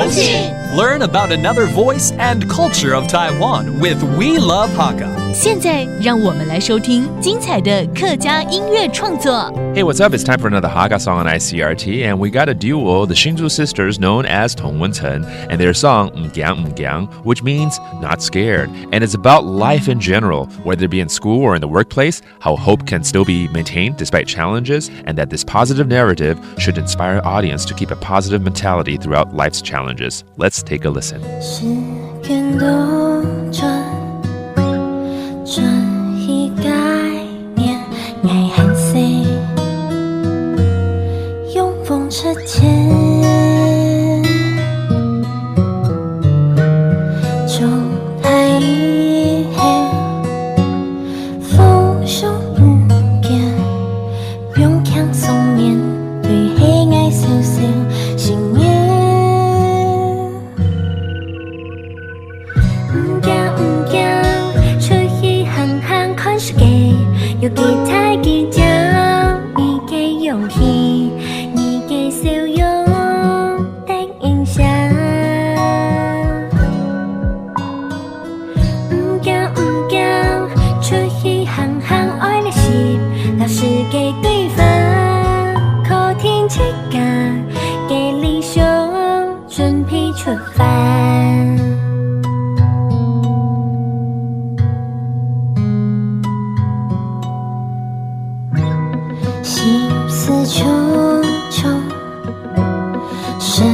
风情 Learn about another voice and culture of Taiwan with We Love Hakka. 现在让我们来收听精彩的客家音乐创作。Hey, what's up? It's time for another Hakka song on ICRT, and we got a duo, the Hsinchu sisters, known as Tong Wen-chen, and their song M'Giang M'Giang, which means not scared, and it's about life in general, whether it be in school or in the workplace, how hope can still be maintained despite challenges, and that this positive narrative should inspire audience to keep a positive mentality throughout life's challenges. Let's take a listen. 时间都转一改念爱恨色，永逢车前，中台以后，风声不见，永强松面对黑暗小小心愿。有几太几张，你给勇气，你给笑容的印象。唔驚，出去行行愛的事，老師給對方，靠天切架，給理想，準備出發。心思重重，身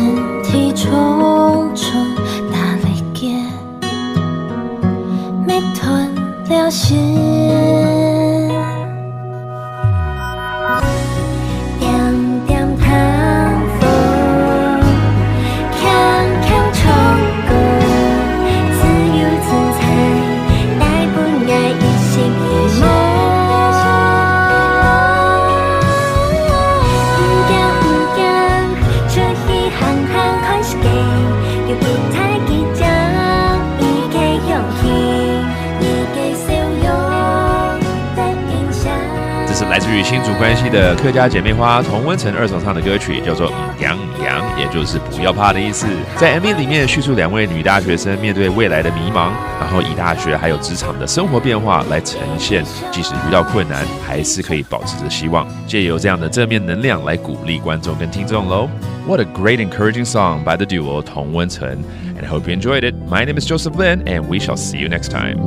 體重重，打力結，沒吞了心。點點糖風，鏘鏘衝過，自由自在，帶不愛一心一夢。这是来自于新竹关系的客家姐妹花童温成二重唱的歌曲，叫做洋洋，也就是不要怕的意思。在 MV 里面叙述两位女大学生面对未来的迷茫，然后以大学还有职场的生活变化来呈现，即使遇到困难，还是可以保持着希望，借由这样的正面能量来鼓励观众跟听众喽。What a great encouraging song by the duo Tong Wen-chen, and I hope you enjoyed it. My name is Joseph Lin, and we shall see you next time.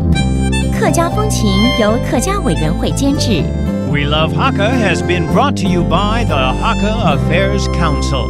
客家风情由客家委员会监制。We Love Hakka has been brought to you by the Hakka Affairs Council.